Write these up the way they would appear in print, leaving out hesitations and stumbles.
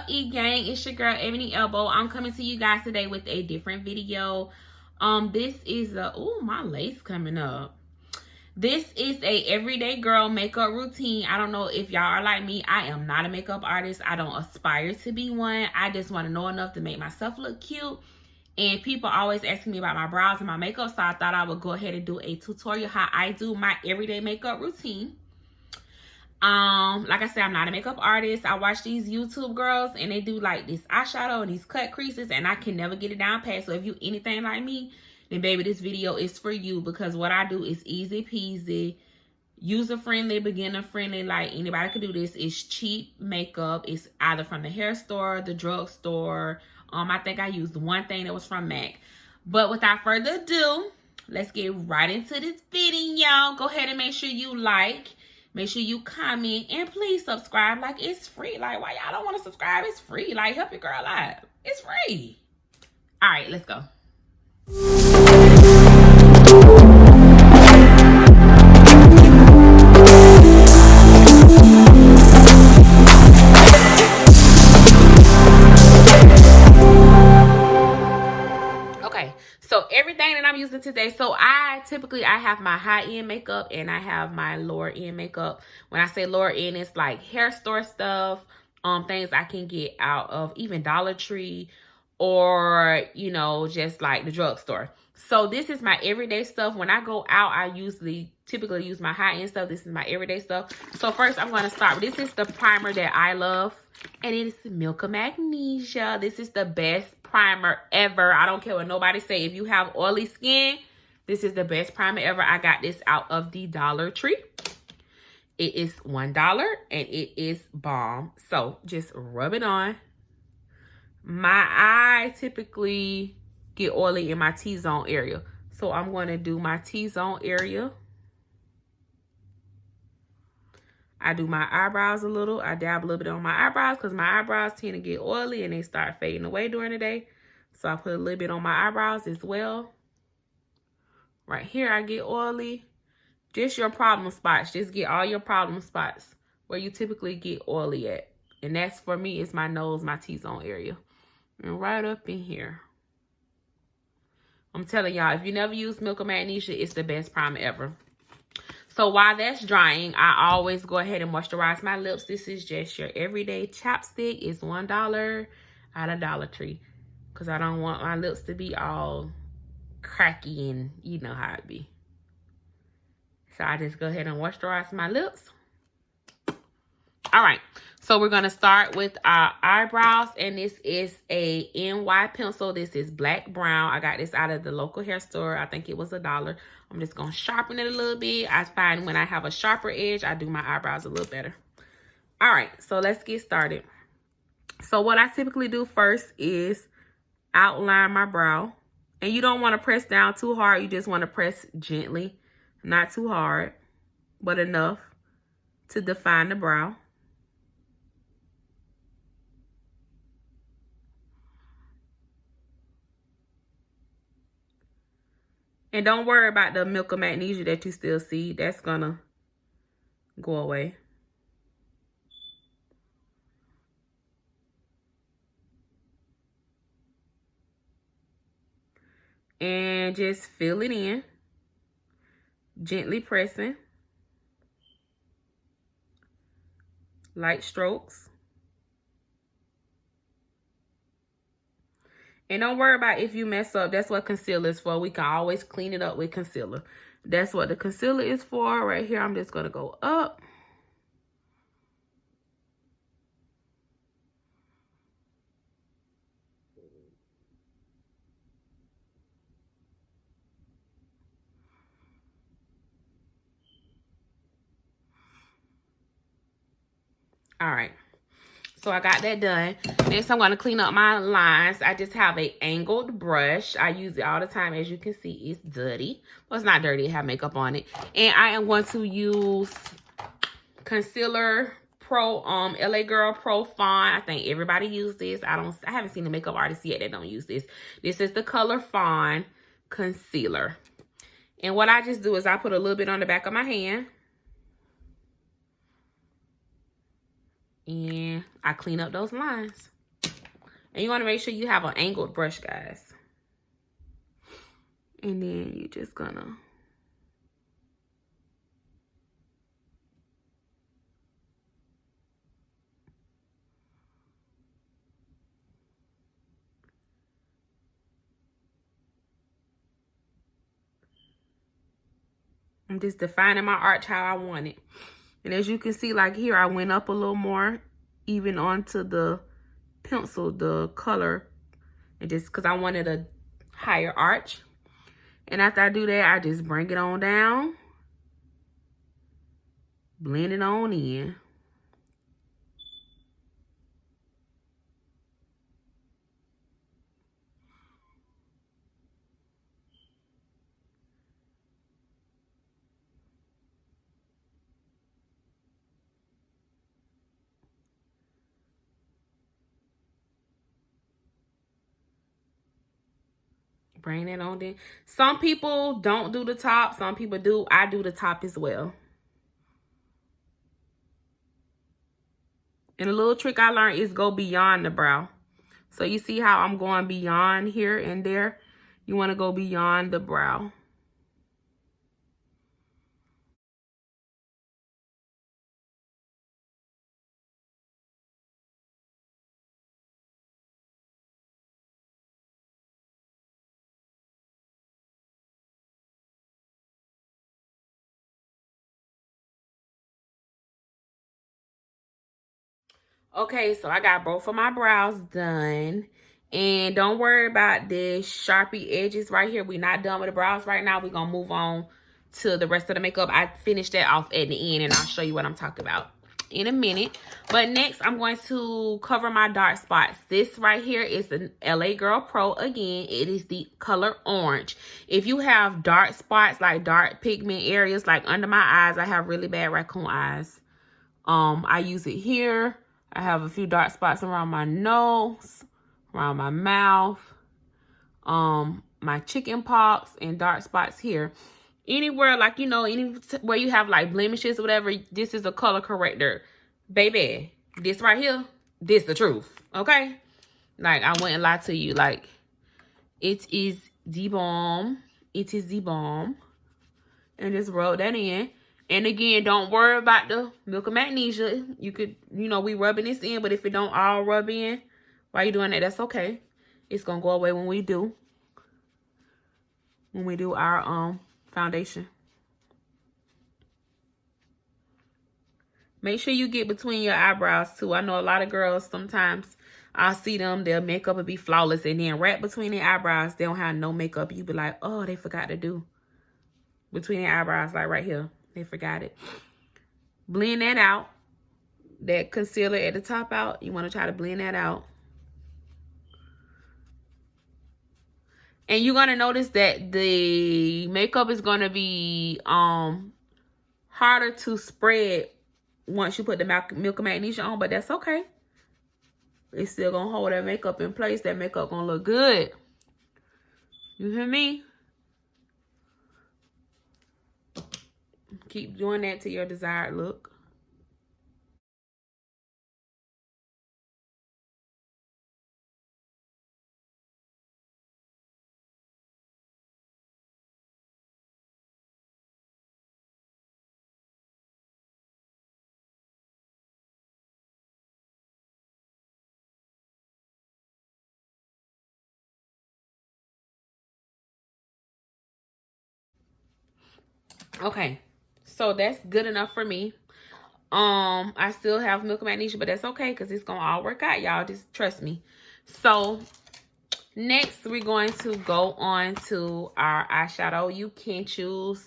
E-Gang, it's your girl Eboni Ebo. I'm coming to you guys today with a different video. This is a, oh, my lace coming up. This is a everyday girl makeup routine. I don't know if y'all are like me. I am not a makeup artist. I don't aspire to be one. I just want to know enough to make myself look cute. And people always asking me about my brows and my makeup, so I thought I would go ahead and do a tutorial how I do my everyday makeup routine. Like I said, I'm not a makeup artist. I watch these YouTube girls and they do like this eyeshadow and these cut creases, and I can never get it down pat. So if you anything like me, then baby, this video is for you, because what I do is easy peasy, user friendly, beginner friendly. Like anybody could do this. It's cheap makeup. It's either from the hair store, the drugstore. I think I used one thing that was from MAC. But without further ado, let's get right into this video. Go ahead and make sure you like. Make sure you comment, and please subscribe. Like, it's free. Like, why y'all don't want to subscribe? It's free. Like, help your girl out. It's free. All right, let's go. Okay, so everything that I'm using today, so I have my high-end makeup and I have my lower-end makeup. When I say lower-end, it's like hair store stuff, things I can get out of even Dollar Tree, or, you know, just like the drugstore. So this is my everyday stuff. When I go out, I typically use my high-end stuff. This is my everyday stuff. So first I'm going to start. This is the primer that I love, and it is Milk of Magnesia. This is the best primer ever. I don't care what nobody say. If you have oily skin, this is the best primer ever. I got this out of the Dollar Tree. It is $1 and it is bomb. So just rub it on. My eye typically get oily in my T-zone area, so I'm going to do my T-zone area. I do my eyebrows a little. I dab a little bit on my eyebrows because my eyebrows tend to get oily and they start fading away during the day. So I put a little bit on my eyebrows as well. Right here I get oily. Just your problem spots. Just get all your problem spots where you typically get oily at. And that's, for me, is my nose, my T-zone area. And right up in here. I'm telling y'all, if you never use Milk of Magnesia, it's the best primer ever. So while that's drying, I always go ahead and moisturize my lips. This is just your everyday chapstick. It's $1 out of Dollar Tree, because I don't want my lips to be all cracky, and you know how it be. So I just go ahead and moisturize my lips. All right, so we're going to start with our eyebrows, and this is a NY pencil. This is black brown. I got this out of the local hair store. I think it was $1. I'm just going to sharpen it a little bit. I find when I have a sharper edge, I do my eyebrows a little better. All right, so let's get started. So what I typically do first is outline my brow. And you don't want to press down too hard. You just want to press gently, not too hard, but enough to define the brow. And don't worry about the Milk of Magnesia that you still see. That's gonna go away. And just fill it in. Gently pressing. Light strokes. And don't worry about if you mess up. That's what concealer is for. We can always clean it up with concealer. That's what the concealer is for. Right here, I'm just going to go up. All right. So I got that done. Next, I'm going to clean up my lines. I just have a angled brush. I use it all the time. As you can see, it's dirty. Well, it's not dirty. It has makeup on it. And I am going to use Concealer Pro, LA Girl Pro Fawn. I think everybody uses this. I haven't seen a makeup artist yet that don't use this. This is the color Fawn Concealer. And what I just do is I put a little bit on the back of my hand. And I clean up those lines. And you want to make sure you have an angled brush, guys. And then you just gonna I'm just defining my arch how I want it. And as you can see, like here, I went up a little more, even onto the pencil, the color, and just because I wanted a higher arch. And after I do that, I just bring it on down, blend it on in. Bring it on in. Some people don't do the top. Some people do. I do the top as well. And a little trick I learned is go beyond the brow. So you see how I'm going beyond here and there? You want to go beyond the brow. Okay, so I got both of my brows done. And don't worry about the Sharpie edges right here. We're not done with the brows right now. We're going to move on to the rest of the makeup. I finished that off at the end, and I'll show you what I'm talking about in a minute. But next, I'm going to cover my dark spots. This right here is the LA Girl Pro again. It is the color orange. If you have dark spots, like dark pigment areas, like under my eyes, I have really bad raccoon eyes. I use it here. I have a few dark spots around my nose, around my mouth, my chicken pox, and dark spots here. Anywhere, like, you know, anywhere you have like blemishes or whatever, this is a color corrector. Baby, this right here, this the truth, okay? Like, I wouldn't lie to you. Like, it is the bomb. It is the bomb. And just rub that in. And again, don't worry about the milk of magnesia. You could, you know, we rubbing this in, but if it don't all rub in while you're doing that, that's okay. It's gonna go away when we do our foundation. Make sure you get between your eyebrows too. I know a lot of girls, sometimes I'll see them, their makeup will be flawless, and then right between their eyebrows, they don't have no makeup. You be like, oh, they forgot to do between their eyebrows, like right here. They forgot it. Blend that out. That concealer at the top out. You want to try to blend that out. And you're going to notice that the makeup is going to be harder to spread once you put the milk of magnesia on, but that's okay. It's still going to hold that makeup in place. That makeup going to look good. You hear me? Keep doing that to your desired look. Okay, so that's good enough for me. I still have milk of magnesia, but that's okay because it's gonna all work out, y'all. Just trust me. So next, we're going to go on to our eyeshadow. You can choose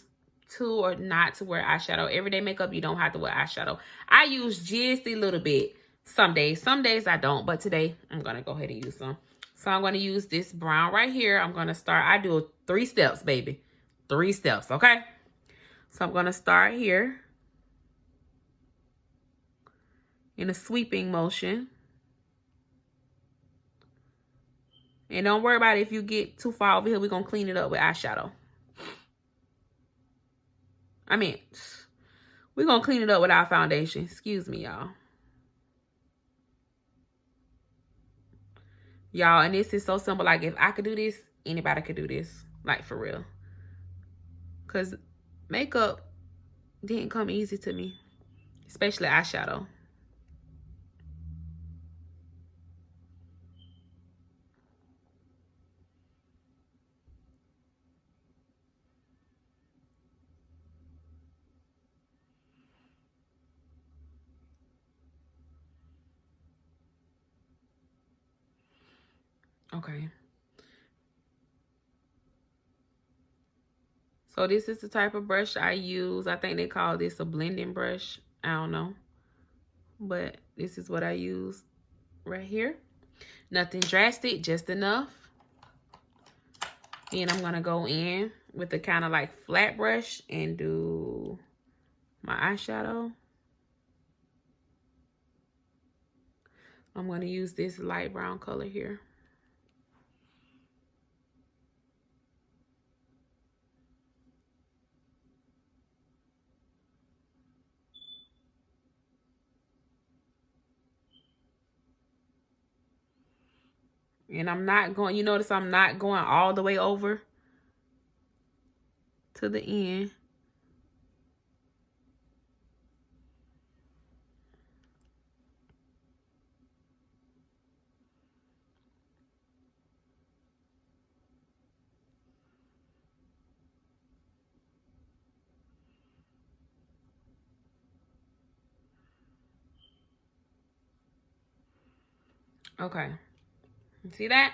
to or not to wear eyeshadow. Everyday makeup, you don't have to wear eyeshadow. I use just a little bit some days. Some days I don't, but today I'm gonna go ahead and use some. So I'm gonna use this brown right here. I'm gonna start. I do 3 steps, baby. 3 steps, okay? So I'm gonna start here in a sweeping motion. And don't worry about it if you get too far over here. We're going to clean it up with eyeshadow. I mean, we're going to clean it up with our foundation. Excuse me, y'all. Y'all, and this is so simple. Like, if I could do this, anybody could do this. Like, for real. Because makeup didn't come easy to me. Especially eyeshadow. Okay. So this is the type of brush I use. I think they call this a blending brush. I don't know. But this is what I use right here. Nothing drastic, just enough. Then I'm going to go in with the kind of like flat brush and do my eyeshadow. I'm going to use this light brown color here. And I'm not going, you notice I'm not going all the way over to the end. Okay. See that?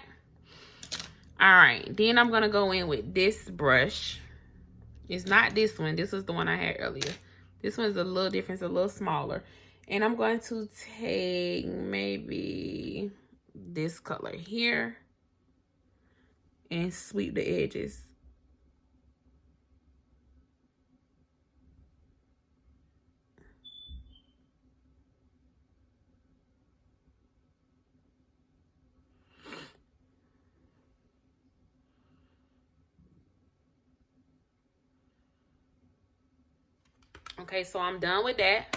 All right. Then I'm going to go in with this brush. It's not this one. This is the one I had earlier. This one's a little different. It's a little smaller. And I'm going to take maybe this color here and sweep the edges. Okay, so I'm done with that.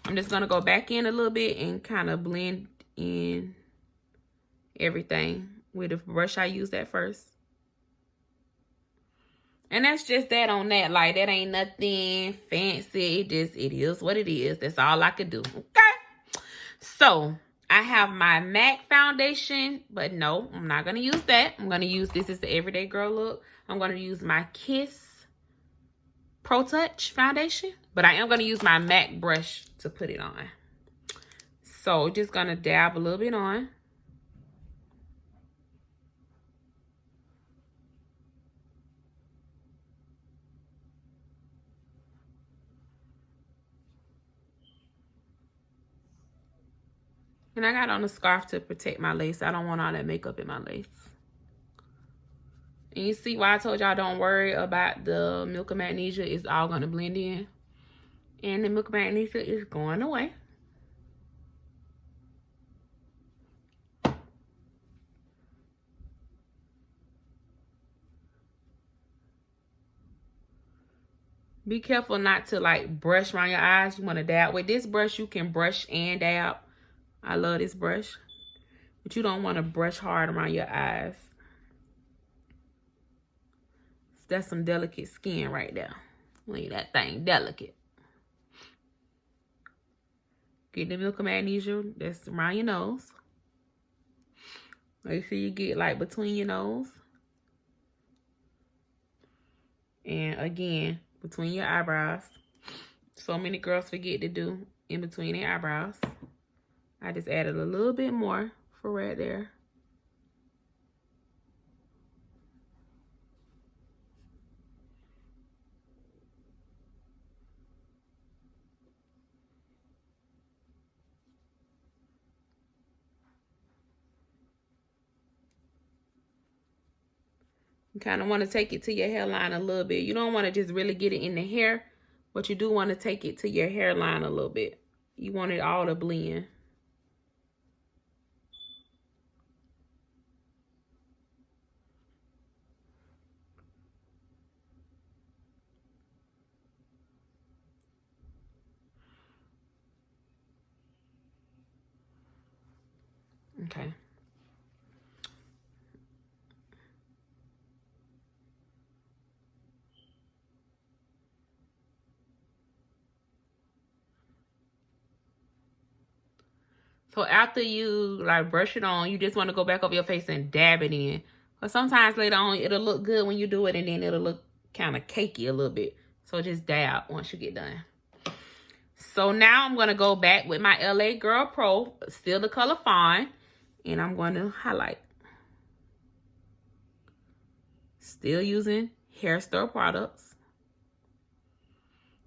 I'm just going to go back in a little bit and kind of blend in everything with the brush I used at first. And that's just that on that. Like, that ain't nothing fancy. It is what it is. That's all I could do. Okay. So, I have my MAC foundation. But no, I'm not going to use that. I'm going to use, this is the Everyday Girl look. I'm going to use my Kiss ProTouch foundation. But I am going to use my MAC brush to put it on. So, just going to dab a little bit on. And I got on a scarf to protect my lace. I don't want all that makeup in my lace. And you see why I told y'all don't worry about the Milk of Magnesia. It's all going to blend in. And the Milk of Magnesia is going away. Be careful not to like brush around your eyes. You want to dab. With this brush, you can brush and dab. I love this brush. But you don't want to brush hard around your eyes. That's some delicate skin right there. Leave that thing delicate. Get the Milk of Magnesia. That's around your nose. Make sure you get like between your nose. And again, between your eyebrows. So many girls forget to do in between their eyebrows. I just added a little bit more for right there. You kind of want to take it to your hairline a little bit. You don't want to just really get it in the hair, but you do want to take it to your hairline a little bit. You want it all to blend. Okay. So after you like brush it on, you just want to go back over your face and dab it in. But sometimes later on, it'll look good when you do it, and then it'll look kind of cakey a little bit. So just dab once you get done. So now I'm going to go back with my LA Girl Pro, still the color Fawn, and I'm going to highlight. Still using Hair Store products.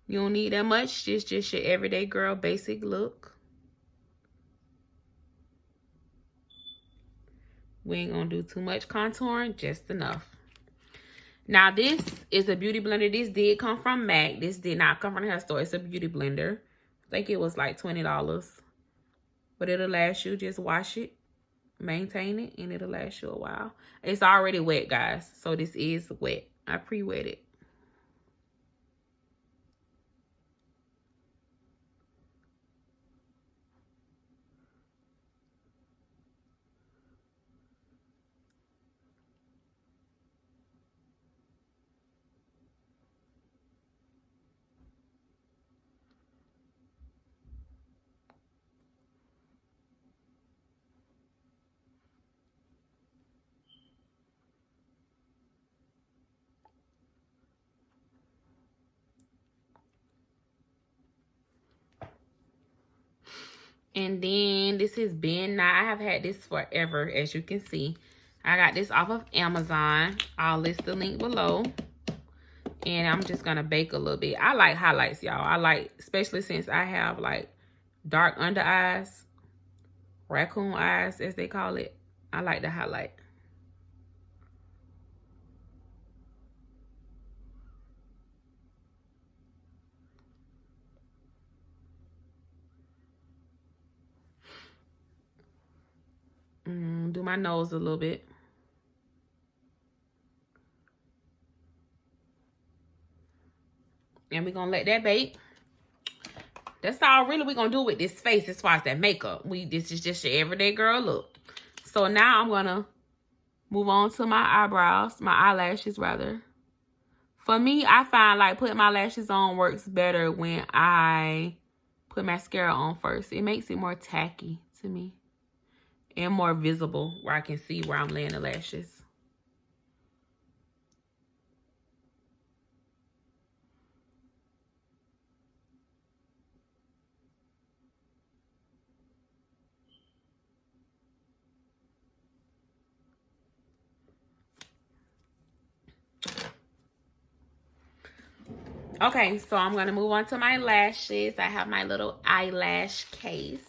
You don't need that much, just your everyday girl basic look. We ain't going to do too much contouring, just enough. Now, this is a beauty blender. This did come from MAC. This did not come from the hair store. It's a beauty blender. I think it was like $20. But it'll last you. Just wash it, maintain it, and it'll last you a while. It's already wet, guys. So this is wet. I pre-wet it. And then this is Ben Nye. I have had this forever, as you can see. I got this off of Amazon. I'll list the link below. And I'm just going to bake a little bit. I like highlights, y'all. I like, especially since I have like dark under eyes, raccoon eyes, as they call it. I like to highlight. Do my nose a little bit. And we're going to let that bake. That's all really we're going to do with this face as far as that makeup. This is just your everyday girl look. So now I'm going to move on to my eyebrows, my eyelashes rather. For me, I find like putting my lashes on works better when I put mascara on first. It makes it more tacky to me. And more visible where I can see where I'm laying the lashes. Okay, so I'm going to move on to my lashes. I have my little eyelash case.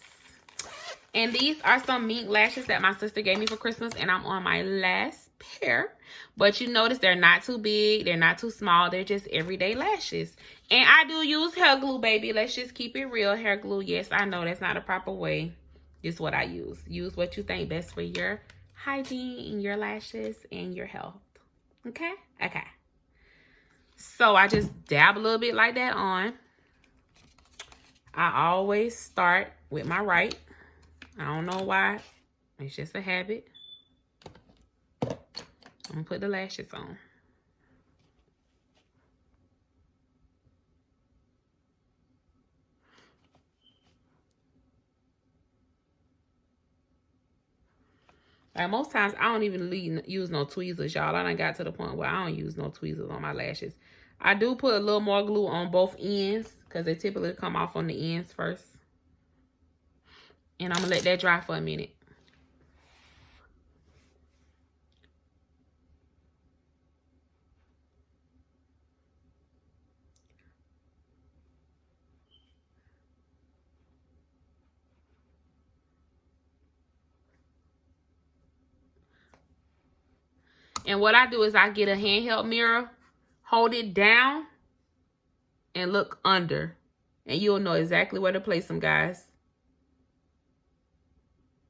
And these are some mink lashes that my sister gave me for Christmas. And I'm on my last pair. But you notice they're not too big. They're not too small. They're just everyday lashes. And I do use hair glue, baby. Let's just keep it real. Hair glue, yes, I know that's not a proper way. Just what I use. Use what you think best for your hygiene and your lashes and your health. Okay? Okay. So I just dab a little bit like that on. I always start with my right. I don't know why. It's just a habit. I'm going to put the lashes on. Like most times, I don't even use no tweezers, y'all. I done got to the point where I don't use no tweezers on my lashes. I do put a little more glue on both ends because they typically come off on the ends first. And I'm going to let that dry for a minute. And what I do is I get a handheld mirror, hold it down, and look under. And you'll know exactly where to place them, guys.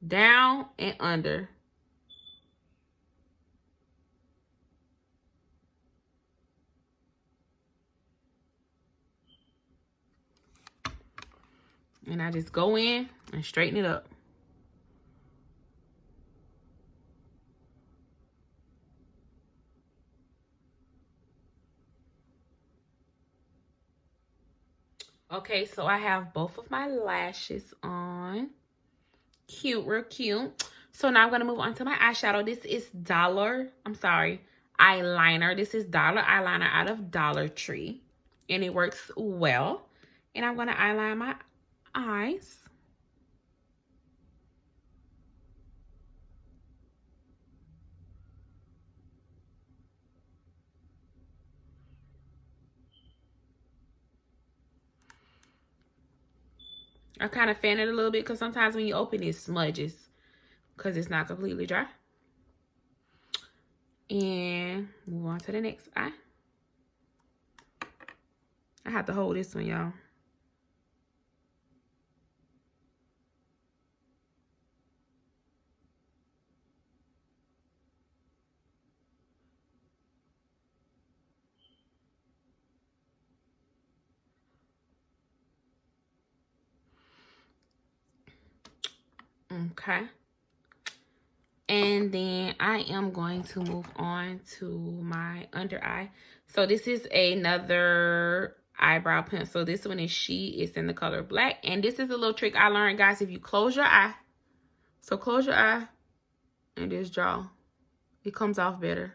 Down and under. And I just go in and straighten it up. Okay, so I have both of my lashes on. Cute, real cute. So now I'm going to move on to my eyeshadow. This is eyeliner. This is Dollar Eyeliner out of Dollar Tree. And it works well. And I'm going to eyeline my eyes. I kind of fan it a little bit because sometimes when you open it smudges because it's not completely dry. And move on to the next eye. I have to hold this one, y'all. Okay. And then I am going to move on to my under eye. So this is another eyebrow pencil. This one is It's in the color black. And this is a little trick I learned, guys. If you close your eye, so close your eye and just draw. It comes off better.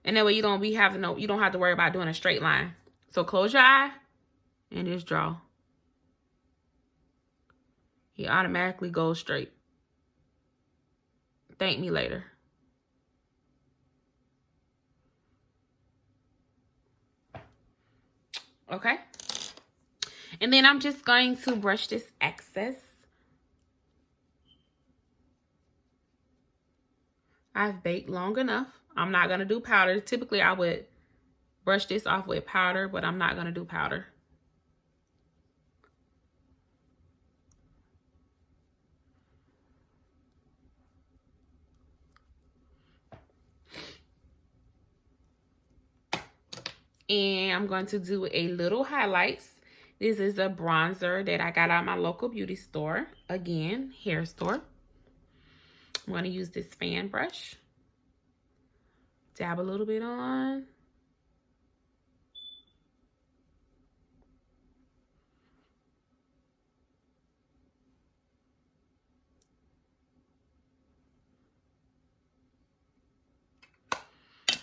And that way you don't have to worry about doing a straight line. So close your eye and just draw. He automatically goes straight. Thank me later. Okay. And then I'm just going to brush this excess. I've baked long enough. I'm not going to do powder. Typically, I would brush this off with powder, but I'm not going to do powder. And I'm going to do a little highlights. This is a bronzer that I got out of my local beauty store. Again, hair store. I'm going to use this fan brush. Dab a little bit on.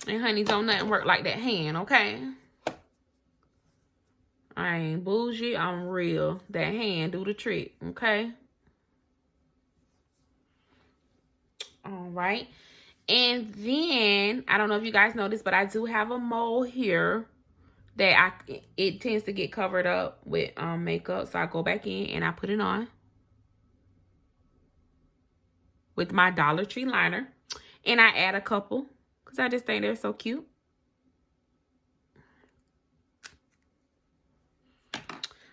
And honey, don't nothing work like that hand, okay? I ain't bougie, I'm real. That hand do the trick, okay? All right. And then, I don't know if you guys noticed, but I do have a mole here that it tends to get covered up with makeup. So I go back in and I put it on with my Dollar Tree liner. And I add a couple because I just think they're so cute.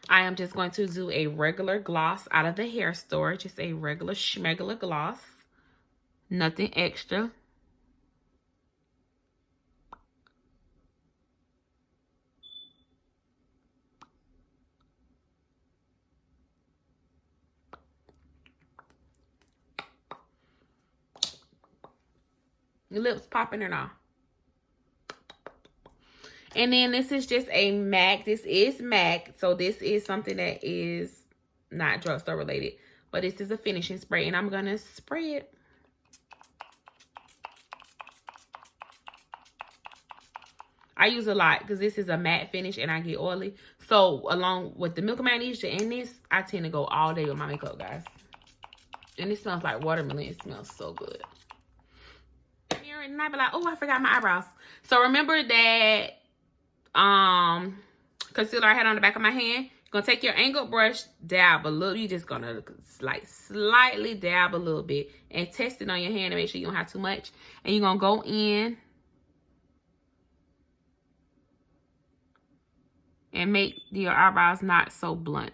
I am just going to do a regular gloss out of the hair store. Just a regular schmegular gloss. Nothing extra. Your lips popping or not? And then this is just a MAC. This is MAC. So this is something that is not drugstore related. But this is a finishing spray. And I'm going to spray it. I use a lot because this is a matte finish and I get oily. So along with the Milk of Magnesia and this, I tend to go all day with my makeup, guys. And it smells like watermelon. It smells so good. And I be like, oh, I forgot my eyebrows. So remember that concealer I had on the back of my hand. You're gonna take your angled brush, dab a little. You're just gonna like slightly dab a little bit and test it on your hand to make sure you don't have too much. And you're gonna go in and make your eyebrows not so blunt.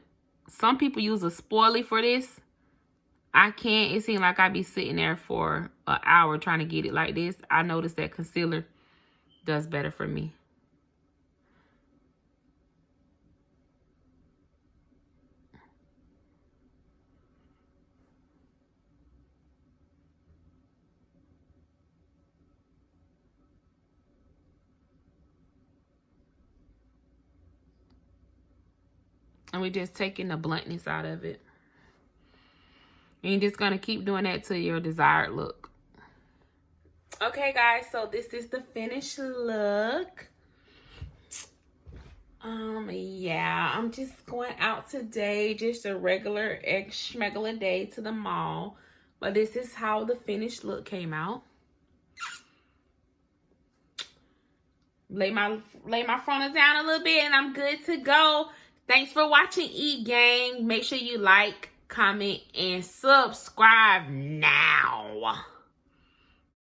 Some people use a spoilie for this. I can't. It seems like I be sitting there for an hour trying to get it like this. I noticed that concealer does better for me. And we're just taking the bluntness out of it. And you're just going to keep doing that to your desired look. Okay, guys, so this is the finished look. Yeah, I'm just going out today, just a regular schmegular day to the mall. But this is how the finished look came out. Lay my frontals down a little bit and I'm good to go. Thanks for watching, E-Gang. Make sure you like, comment, and subscribe now.